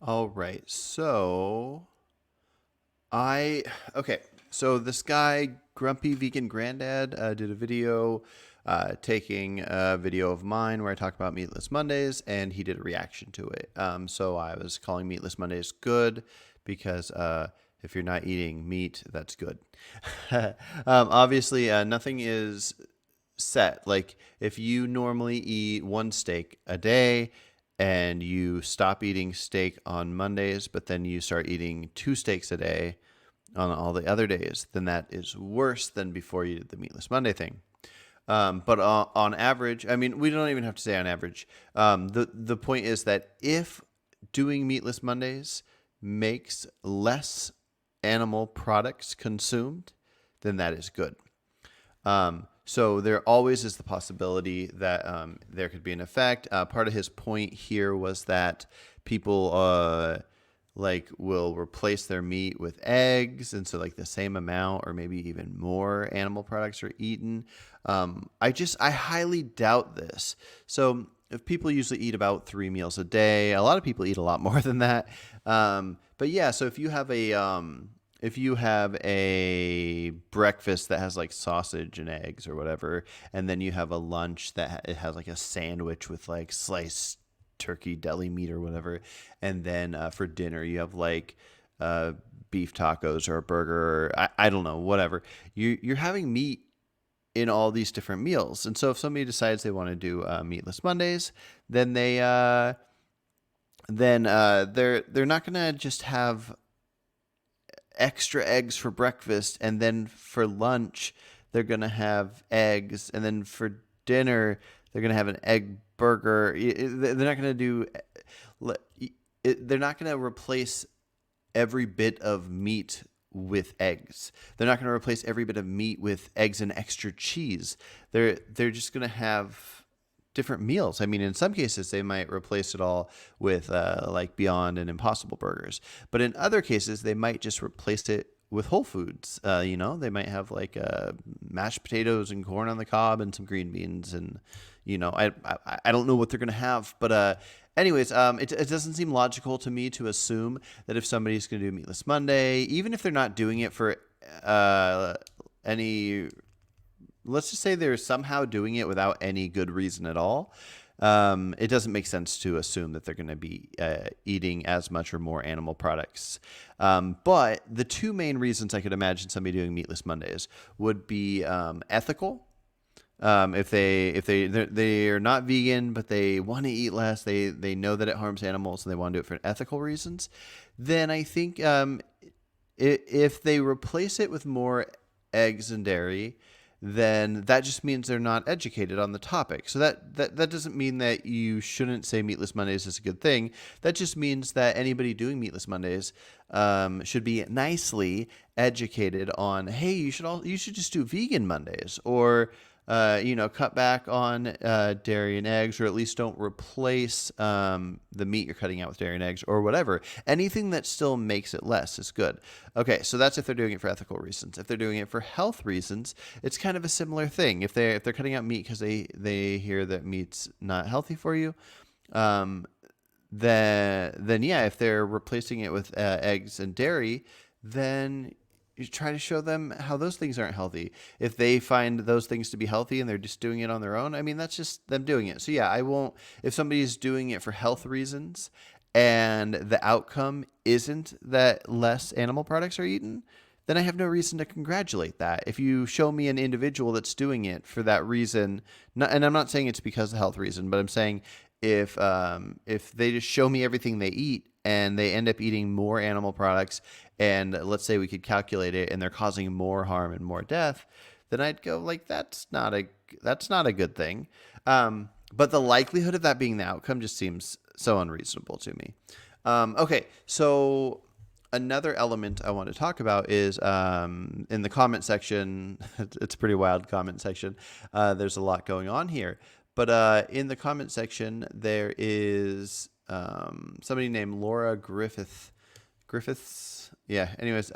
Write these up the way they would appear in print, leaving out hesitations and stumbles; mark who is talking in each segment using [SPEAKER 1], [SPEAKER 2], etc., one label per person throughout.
[SPEAKER 1] All right. I okay. So this guy, Grumpy Vegan Grandad, did a video taking a video of mine where I talk about Meatless Mondays, and he did a reaction to it. So I was calling Meatless Mondays good because if you're not eating meat, that's good. Obviously, nothing is set. Like if you normally eat one steak a day and you stop eating steak on Mondays, but then you start eating two steaks a day on all the other days, then that is worse than before you did the Meatless Monday thing. But on average, I mean, we don't even have to say on average. The point is that if doing Meatless Mondays makes less animal products consumed, then that is good. So there always is the possibility that there could be an effect. Part of his point here was that people like will replace their meat with eggs, and so like the same amount or maybe even more animal products are eaten. I highly doubt this. So if people usually eat about 3 meals a day, a lot of people eat a lot more than that. But yeah, so if you have a breakfast that has like sausage and eggs or whatever, and then you have a lunch that it has like a sandwich with like sliced turkey deli meat or whatever, and then for dinner you have like beef tacos or a burger, or I don't know, whatever. You're having meat in all these different meals, and so if somebody decides they want to do Meatless Mondays, then they're not gonna just have extra eggs for breakfast, and then for lunch they're gonna have eggs, and then for dinner they're gonna have an egg burger. They're not gonna do. They're not gonna replace every bit of meat with eggs. They're not gonna replace every bit of meat with eggs and extra cheese. They're just gonna have different meals. I mean, in some cases, they might replace it all with like Beyond and Impossible burgers. But in other cases, they might just replace it with whole foods. They might have like mashed potatoes and corn on the cob and some green beans. And, I don't know what they're going to have. But anyways, it doesn't seem logical to me to assume that if somebody's going to do Meatless Monday, even if they're not doing it for any, let's just say they're somehow doing it without any good reason at all. It doesn't make sense to assume that they're going to be eating as much or more animal products. But the two main reasons I could imagine somebody doing Meatless Mondays would be ethical. If they are not vegan but they want to eat less, they know that it harms animals and they want to do it for ethical reasons, then I think if they replace it with more eggs and dairy, then that just means they're not educated on the topic. So that doesn't mean that you shouldn't say Meatless Mondays is a good thing. That just means that anybody doing Meatless Mondays should be nicely educated on, hey, you should just do vegan Mondays, or cut back on dairy and eggs, or at least don't replace the meat you're cutting out with dairy and eggs, or whatever. Anything that still makes it less is good. Okay, so that's if they're doing it for ethical reasons. If they're doing it for health reasons, it's kind of a similar thing. If they're cutting out meat because they hear that meat's not healthy for you, then yeah, if they're replacing it with eggs and dairy, then you try to show them how those things aren't healthy. If they find those things to be healthy and they're just doing it on their own, I mean, that's just them doing it. So yeah, I won't, if somebody's doing it for health reasons and the outcome isn't that less animal products are eaten, then I have no reason to congratulate that. If you show me an individual that's doing it for that reason, and I'm not saying it's because of health reason, but I'm saying if they just show me everything they eat and they end up eating more animal products, and let's say we could calculate it and they're causing more harm and more death, then I'd go like that's not a good thing. But the likelihood of that being the outcome just seems so unreasonable to me. Okay, so another element I want to talk about is in the comment section. It's a pretty wild comment section. There's a lot going on here. But in the comment section, there is somebody named Laura Griffiths. Yeah. Anyways,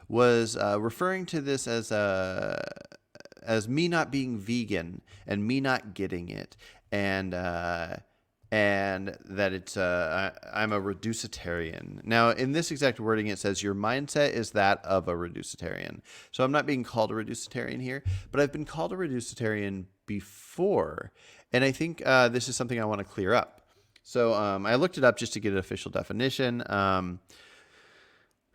[SPEAKER 1] was referring to this as me not being vegan and me not getting it, and and that I'm a reducetarian. Now, in this exact wording, it says your mindset is that of a reducetarian. So I'm not being called a reducetarian here, but I've been called a reducetarian before, and I think this is something I want to clear up. So I looked it up just to get an official definition.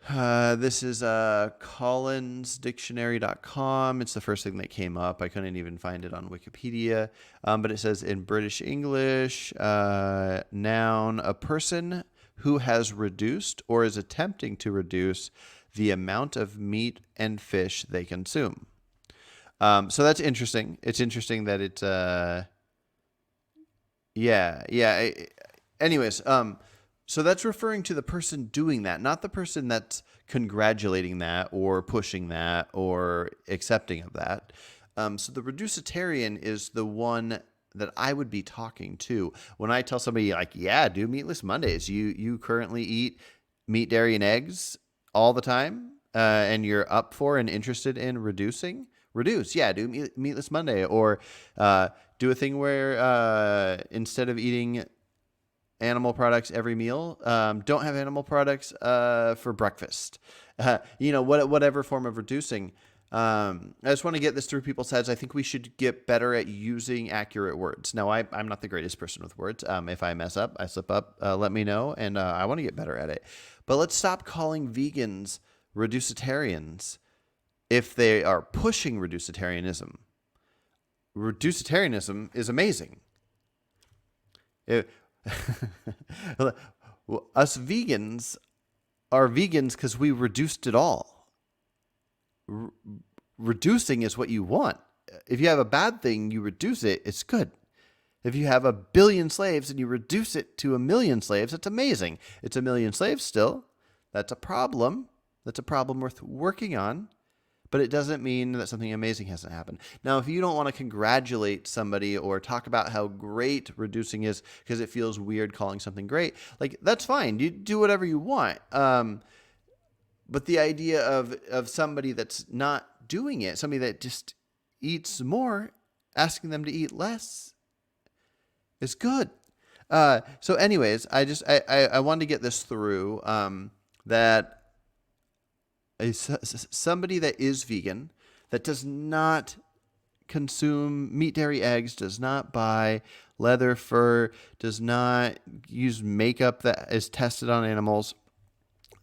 [SPEAKER 1] This is collinsdictionary.com. It's the first thing that came up. I couldn't even find it on Wikipedia. But it says in British English, noun, a person who has reduced or is attempting to reduce the amount of meat and fish they consume. So that's interesting. It's interesting that it's, yeah. Anyways, so that's referring to the person doing that, not the person that's congratulating that or pushing that or accepting of that. So the reducetarian is the one that I would be talking to when I tell somebody like, yeah, do meatless Mondays. You currently eat meat, dairy, and eggs all the time, and you're up for and interested in reducing. Reduce, yeah, do meatless Monday, or do a thing where instead of eating animal products every meal, don't have animal products for breakfast. Whatever form of reducing. I just want to get this through people's heads. I think we should get better at using accurate words. Now, I'm not the greatest person with words. If I mess up, I slip up, let me know, and I want to get better at it. But let's stop calling vegans reducetarians if they are pushing reducetarianism. Reducetarianism is amazing. Us vegans are vegans because we reduced it all. Reducing is what you want. If you have a bad thing, you reduce it, it's good. If you have 1 billion slaves and you reduce it to 1 million slaves, it's amazing. It's 1 million slaves still. That's a problem. That's a problem worth working on. But it doesn't mean that something amazing hasn't happened. Now, if you don't want to congratulate somebody or talk about how great reducing is because it feels weird calling something great, like that's fine. You do whatever you want. But the idea of somebody that's not doing it, somebody that just eats more, asking them to eat less is good. So anyways, I wanted to get this through, that somebody that is vegan, that does not consume meat, dairy, eggs, does not buy leather, fur, does not use makeup that is tested on animals,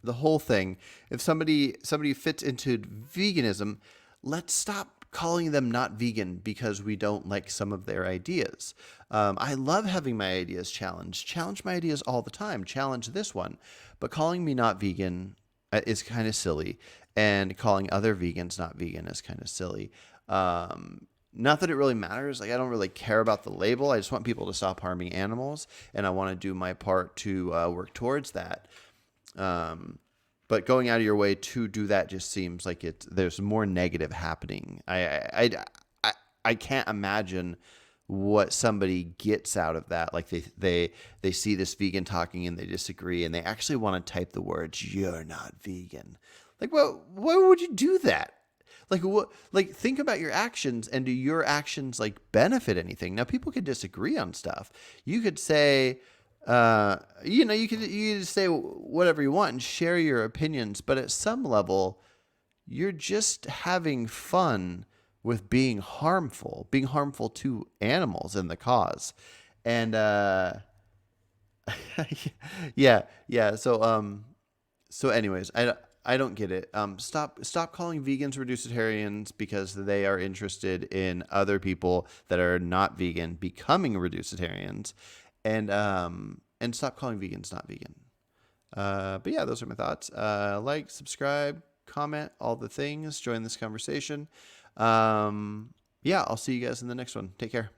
[SPEAKER 1] the whole thing. If somebody fits into veganism, let's stop calling them not vegan because we don't like some of their ideas. I love having my ideas challenged. Challenge my ideas all the time. Challenge this one. But calling me not vegan is kind of silly, and calling other vegans not vegan is kind of silly. Not that it really matters. Like, I don't really care about the label. I just want people to stop harming animals, and I want to do my part to work towards that. But going out of your way to do that just seems like there's more negative happening. I can't imagine what somebody gets out of that. Like they see this vegan talking and they disagree and they actually want to type the words, "You're not vegan." Like, well, why would you do that? Like, what? Like, think about your actions, and do your actions like benefit anything? Now, people could disagree on stuff. You could say, you could say whatever you want and share your opinions, but at some level, you're just having fun with being harmful to animals in the cause. And yeah. So anyways, I don't get it. Stop calling vegans reducetarians because they are interested in other people that are not vegan becoming reducetarians, and stop calling vegans not vegan. But yeah, those are my thoughts. Like, subscribe, comment, all the things. Join this conversation. Yeah, I'll see you guys in the next one. Take care.